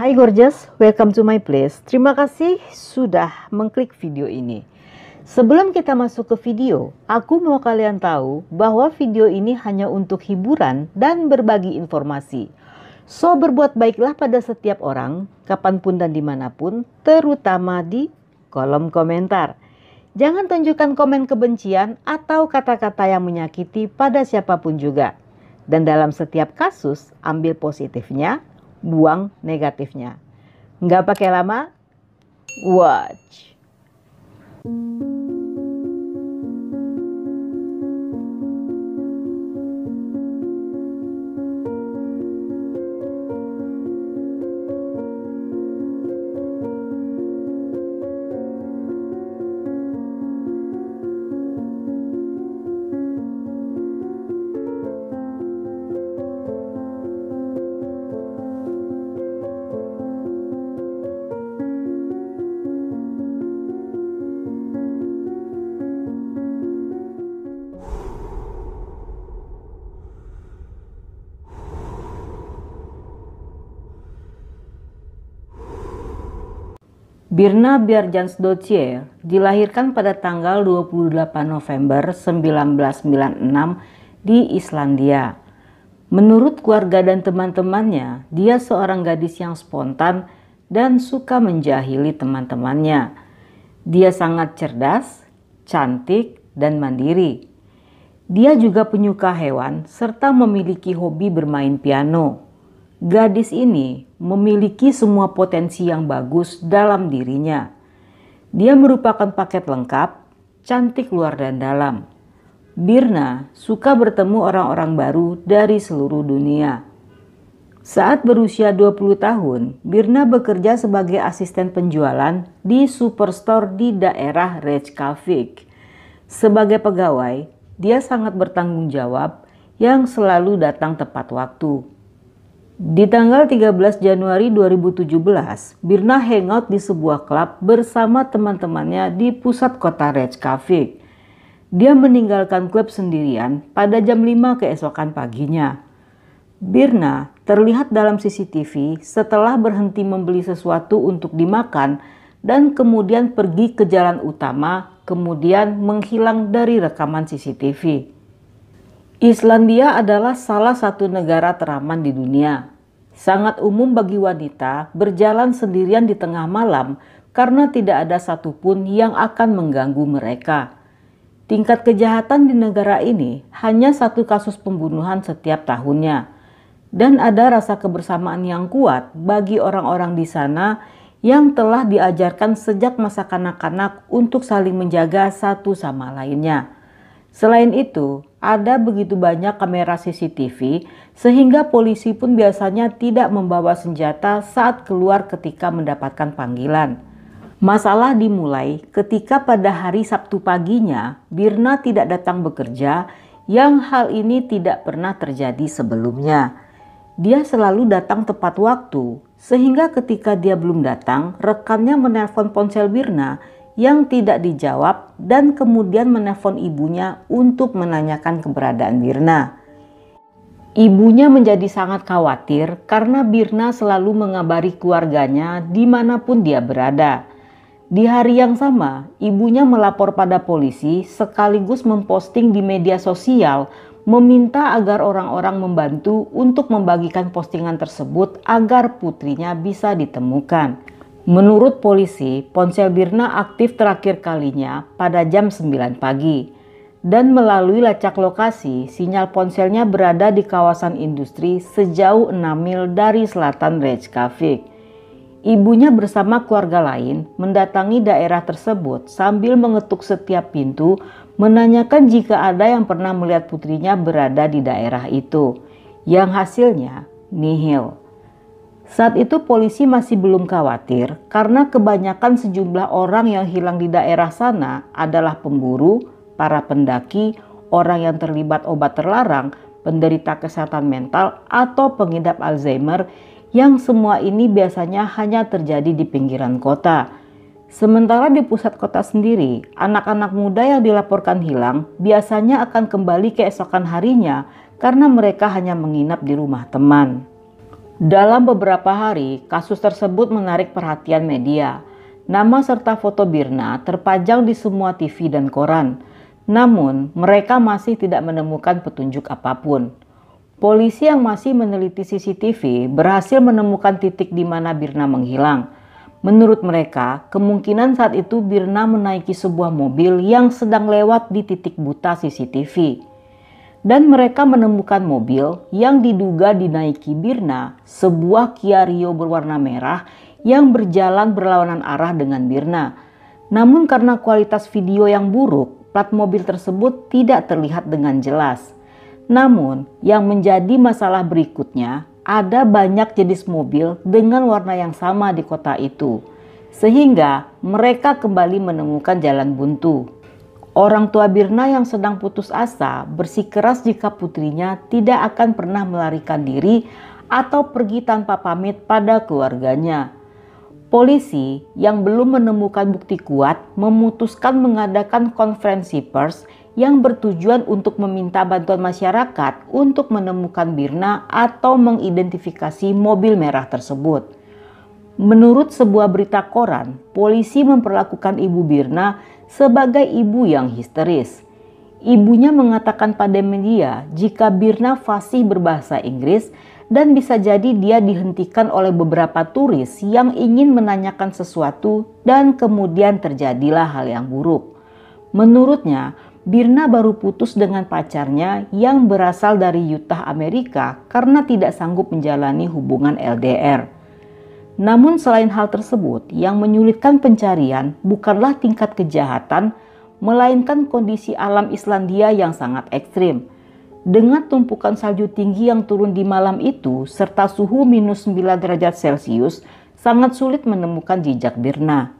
Hai gorgeous, welcome to my place. Terima kasih sudah mengklik video ini. Sebelum kita masuk ke video, aku mau kalian tahu bahwa video ini hanya untuk hiburan dan berbagi informasi. So berbuat baiklah pada setiap orang, kapanpun dan dimanapun, terutama di kolom komentar. Jangan tunjukkan komen kebencian atau kata-kata yang menyakiti pada siapapun juga. Dan dalam setiap kasus, ambil positifnya, buang negatifnya. Nggak pakai lama, watch. Birna Bjarnadottir dilahirkan pada tanggal 28 November 1996 di Islandia. Menurut keluarga dan teman-temannya, dia seorang gadis yang spontan dan suka menjahili teman-temannya. Dia sangat cerdas, cantik, dan mandiri. Dia juga penyuka hewan serta memiliki hobi bermain piano. Gadis ini memiliki semua potensi yang bagus dalam dirinya. Dia merupakan paket lengkap, cantik luar dan dalam. Birna suka bertemu orang-orang baru dari seluruh dunia. Saat berusia 20 tahun, Birna bekerja sebagai asisten penjualan di superstore di daerah Reykjavik. Sebagai pegawai, dia sangat bertanggung jawab yang selalu datang tepat waktu. Di tanggal 13 Januari 2017, Birna hangout di sebuah klub bersama teman-temannya di pusat kota Reykjavik. Dia meninggalkan klub sendirian pada jam 5 keesokan paginya. Birna terlihat dalam CCTV setelah berhenti membeli sesuatu untuk dimakan dan kemudian pergi ke jalan utama, kemudian menghilang dari rekaman CCTV. Islandia adalah salah satu negara teraman di dunia. Sangat umum bagi wanita berjalan sendirian di tengah malam karena tidak ada satupun yang akan mengganggu mereka. Tingkat kejahatan di negara ini hanya satu kasus pembunuhan setiap tahunnya. Dan ada rasa kebersamaan yang kuat bagi orang-orang di sana yang telah diajarkan sejak masa kanak-kanak untuk saling menjaga satu sama lainnya. Selain itu, ada begitu banyak kamera CCTV sehingga polisi pun biasanya tidak membawa senjata saat keluar ketika mendapatkan panggilan. Masalah dimulai ketika pada hari Sabtu paginya Birna tidak datang bekerja, yang hal ini tidak pernah terjadi sebelumnya. Dia selalu datang tepat waktu, sehingga ketika dia belum datang, rekannya menelpon ponsel Birna yang tidak dijawab dan kemudian menelpon ibunya untuk menanyakan keberadaan Birna. Ibunya menjadi sangat khawatir karena Birna selalu mengabari keluarganya dimanapun dia berada. Di hari yang sama, ibunya melapor pada polisi sekaligus memposting di media sosial meminta agar orang-orang membantu untuk membagikan postingan tersebut agar putrinya bisa ditemukan. Menurut polisi, ponsel Birna aktif terakhir kalinya pada jam 9 pagi. Dan melalui lacak lokasi, sinyal ponselnya berada di kawasan industri sejauh 6 mil dari selatan Reykjavik. Ibunya bersama keluarga lain mendatangi daerah tersebut sambil mengetuk setiap pintu, menanyakan jika ada yang pernah melihat putrinya berada di daerah itu. Yang hasilnya nihil. Saat itu polisi masih belum khawatir karena kebanyakan sejumlah orang yang hilang di daerah sana adalah pemburu, para pendaki, orang yang terlibat obat terlarang, penderita kesehatan mental, atau pengidap Alzheimer, yang semua ini biasanya hanya terjadi di pinggiran kota. Sementara di pusat kota sendiri, anak-anak muda yang dilaporkan hilang biasanya akan kembali keesokan harinya karena mereka hanya menginap di rumah teman. Dalam beberapa hari, kasus tersebut menarik perhatian media. Nama serta foto Birna terpajang di semua TV dan koran. Namun, mereka masih tidak menemukan petunjuk apapun. Polisi yang masih meneliti CCTV berhasil menemukan titik di mana Birna menghilang. Menurut mereka, kemungkinan saat itu Birna menaiki sebuah mobil yang sedang lewat di titik buta CCTV. Dan mereka menemukan mobil yang diduga dinaiki Birna, sebuah Kia Rio berwarna merah yang berjalan berlawanan arah dengan Birna. Namun karena kualitas video yang buruk, plat mobil tersebut tidak terlihat dengan jelas. Namun, yang menjadi masalah berikutnya, ada banyak jenis mobil dengan warna yang sama di kota itu, sehingga mereka kembali menemukan jalan buntu. Orang tua Birna yang sedang putus asa bersikeras jika putrinya tidak akan pernah melarikan diri atau pergi tanpa pamit pada keluarganya. Polisi yang belum menemukan bukti kuat memutuskan mengadakan konferensi pers yang bertujuan untuk meminta bantuan masyarakat untuk menemukan Birna atau mengidentifikasi mobil merah tersebut. Menurut sebuah berita koran, polisi memperlakukan ibu Birna sebagai ibu yang histeris. Ibunya mengatakan pada media jika Birna fasih berbahasa Inggris dan bisa jadi dia dihentikan oleh beberapa turis yang ingin menanyakan sesuatu dan kemudian terjadilah hal yang buruk. Menurutnya, Birna baru putus dengan pacarnya yang berasal dari Utah, Amerika karena tidak sanggup menjalani hubungan LDR. Namun selain hal tersebut, yang menyulitkan pencarian bukanlah tingkat kejahatan, melainkan kondisi alam Islandia yang sangat ekstrim. Dengan tumpukan salju tinggi yang turun di malam itu, serta suhu minus 9 derajat Celcius, sangat sulit menemukan jejak Birna.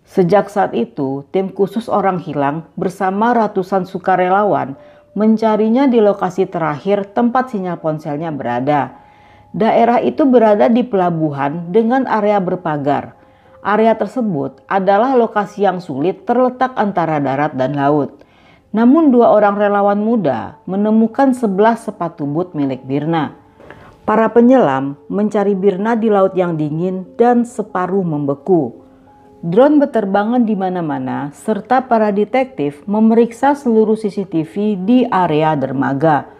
Sejak saat itu, tim khusus orang hilang bersama ratusan sukarelawan mencarinya di lokasi terakhir tempat sinyal ponselnya berada. Daerah itu berada di pelabuhan dengan area berpagar. Area tersebut adalah lokasi yang sulit terletak antara darat dan laut. Namun 2 orang relawan muda menemukan 11 sepatu boot milik Birna. Para penyelam mencari Birna di laut yang dingin dan separuh membeku. Drone berterbangan di mana-mana serta para detektif memeriksa seluruh CCTV di area dermaga.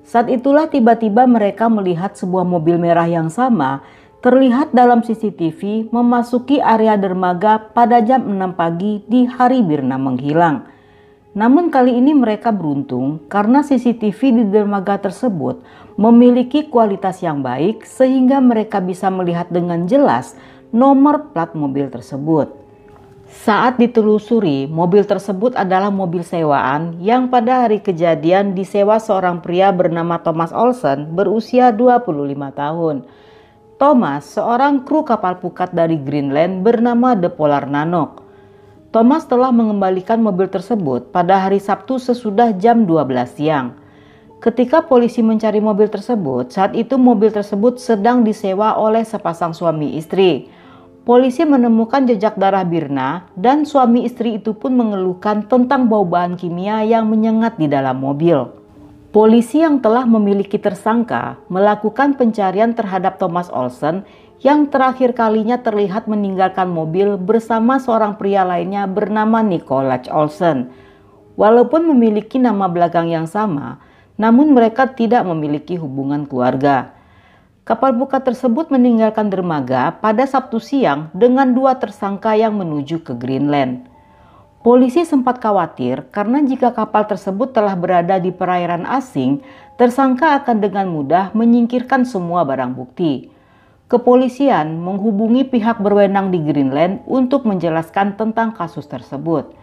Saat itulah tiba-tiba mereka melihat sebuah mobil merah yang sama terlihat dalam CCTV memasuki area dermaga pada jam 6 pagi di hari Birna menghilang. Namun kali ini mereka beruntung karena CCTV di dermaga tersebut memiliki kualitas yang baik sehingga mereka bisa melihat dengan jelas nomor plat mobil tersebut. Saat ditelusuri, mobil tersebut adalah mobil sewaan yang pada hari kejadian disewa seorang pria bernama Thomas Olsen berusia 25 tahun. Thomas seorang kru kapal pukat dari Greenland bernama The Polar Nanook. Thomas telah mengembalikan mobil tersebut pada hari Sabtu sesudah jam 12 siang. Ketika polisi mencari mobil tersebut, saat itu mobil tersebut sedang disewa oleh sepasang suami istri. Polisi menemukan jejak darah Birna dan suami istri itu pun mengeluhkan tentang bau bahan kimia yang menyengat di dalam mobil. Polisi yang telah memiliki tersangka melakukan pencarian terhadap Thomas Olsen yang terakhir kalinya terlihat meninggalkan mobil bersama seorang pria lainnya bernama Nicolaj Olsen. Walaupun memiliki nama belakang yang sama, namun mereka tidak memiliki hubungan keluarga. Kapal pukat tersebut meninggalkan dermaga pada Sabtu siang dengan 2 tersangka yang menuju ke Greenland. Polisi sempat khawatir karena jika kapal tersebut telah berada di perairan asing, tersangka akan dengan mudah menyingkirkan semua barang bukti. Kepolisian menghubungi pihak berwenang di Greenland untuk menjelaskan tentang kasus tersebut.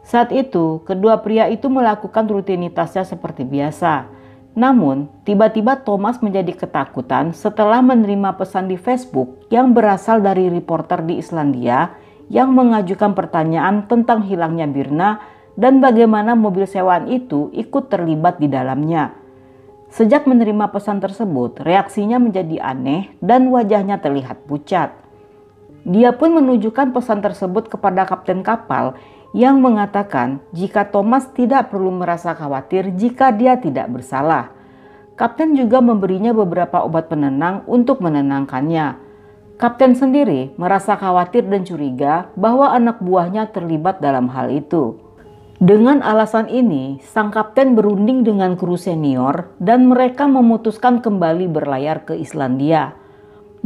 Saat itu, kedua pria itu melakukan rutinitasnya seperti biasa. Namun, tiba-tiba Thomas menjadi ketakutan setelah menerima pesan di Facebook yang berasal dari reporter di Islandia yang mengajukan pertanyaan tentang hilangnya Birna dan bagaimana mobil sewaan itu ikut terlibat di dalamnya. Sejak menerima pesan tersebut, reaksinya menjadi aneh dan wajahnya terlihat pucat. Dia pun menunjukkan pesan tersebut kepada kapten kapal yang mengatakan jika Thomas tidak perlu merasa khawatir jika dia tidak bersalah. Kapten juga memberinya beberapa obat penenang untuk menenangkannya. Kapten sendiri merasa khawatir dan curiga bahwa anak buahnya terlibat dalam hal itu. Dengan alasan ini, sang kapten berunding dengan kru senior dan mereka memutuskan kembali berlayar ke Islandia.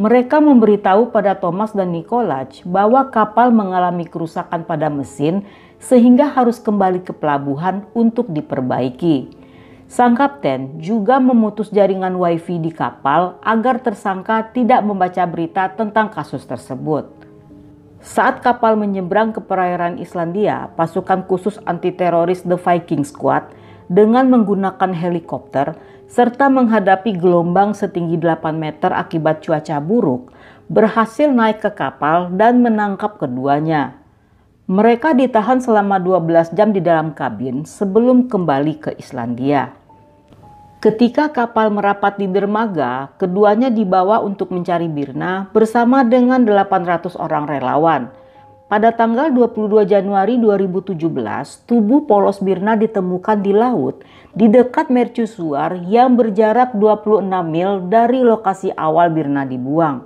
Mereka memberitahu pada Thomas dan Nikolaj bahwa kapal mengalami kerusakan pada mesin sehingga harus kembali ke pelabuhan untuk diperbaiki. Sang kapten juga memutus jaringan wifi di kapal agar tersangka tidak membaca berita tentang kasus tersebut. Saat kapal menyeberang ke perairan Islandia, pasukan khusus anti-teroris The Viking Squad dengan menggunakan helikopter serta menghadapi gelombang setinggi 8 meter akibat cuaca buruk, berhasil naik ke kapal dan menangkap keduanya. Mereka ditahan selama 12 jam di dalam kabin sebelum kembali ke Islandia. Ketika kapal merapat di dermaga, keduanya dibawa untuk mencari Birna bersama dengan 800 orang relawan. Pada tanggal 22 Januari 2017, tubuh polos Birna ditemukan di laut di dekat mercusuar yang berjarak 26 mil dari lokasi awal Birna dibuang.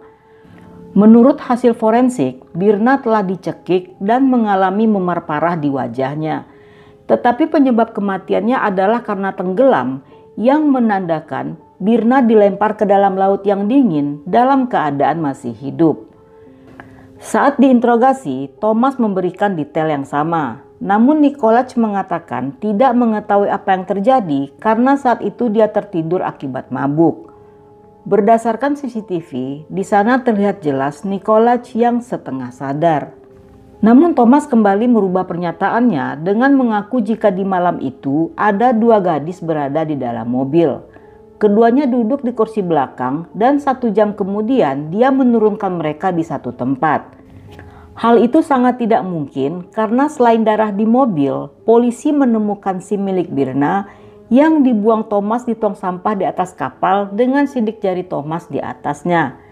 Menurut hasil forensik, Birna telah dicekik dan mengalami memar parah di wajahnya. Tetapi penyebab kematiannya adalah karena tenggelam, yang menandakan Birna dilempar ke dalam laut yang dingin dalam keadaan masih hidup. Saat diinterogasi, Thomas memberikan detail yang sama. Namun Nikolaj mengatakan tidak mengetahui apa yang terjadi karena saat itu dia tertidur akibat mabuk. Berdasarkan CCTV, di sana terlihat jelas Nikolaj yang setengah sadar. Namun Thomas kembali merubah pernyataannya dengan mengaku jika di malam itu ada 2 gadis berada di dalam mobil. Keduanya duduk di kursi belakang dan 1 jam kemudian dia menurunkan mereka di satu tempat. Hal itu sangat tidak mungkin karena selain darah di mobil, polisi menemukan SIM milik Birna yang dibuang Thomas di tong sampah di atas kapal dengan sidik jari Thomas di atasnya.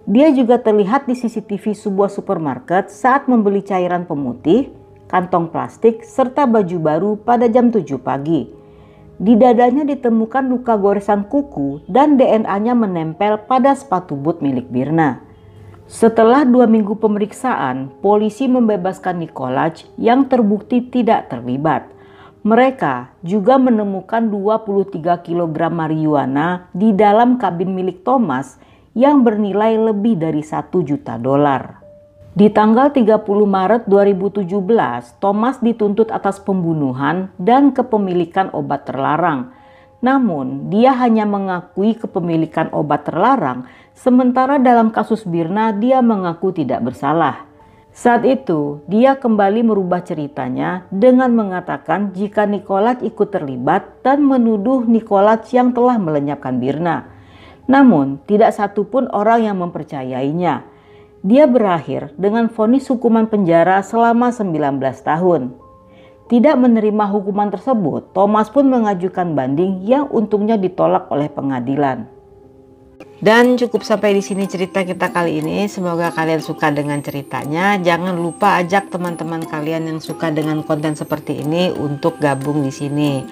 Dia juga terlihat di CCTV sebuah supermarket saat membeli cairan pemutih, kantong plastik, serta baju baru pada jam 7 pagi. Di dadanya ditemukan luka goresan kuku dan DNA-nya menempel pada sepatu boot milik Birna. Setelah 2 minggu pemeriksaan, polisi membebaskan Nikolaj yang terbukti tidak terlibat. Mereka juga menemukan 23 kg marijuana di dalam kabin milik Thomas yang bernilai lebih dari $1 juta. Di tanggal 30 Maret 2017, Thomas dituntut atas pembunuhan dan kepemilikan obat terlarang. Namun, dia hanya mengakui kepemilikan obat terlarang, sementara dalam kasus Birna dia mengaku tidak bersalah. Saat itu, dia kembali merubah ceritanya dengan mengatakan jika Nikolaj ikut terlibat dan menuduh Nikolaj yang telah melenyapkan Birna. Namun, tidak satupun orang yang mempercayainya. Dia berakhir dengan vonis hukuman penjara selama 19 tahun. Tidak menerima hukuman tersebut, Thomas pun mengajukan banding yang untungnya ditolak oleh pengadilan. Dan cukup sampai di sini cerita kita kali ini. Semoga kalian suka dengan ceritanya. Jangan lupa ajak teman-teman kalian yang suka dengan konten seperti ini untuk gabung di sini.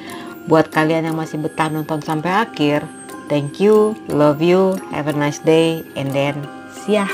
Buat kalian yang masih betah nonton sampai akhir, thank you, love you, have a nice day, and then see ya.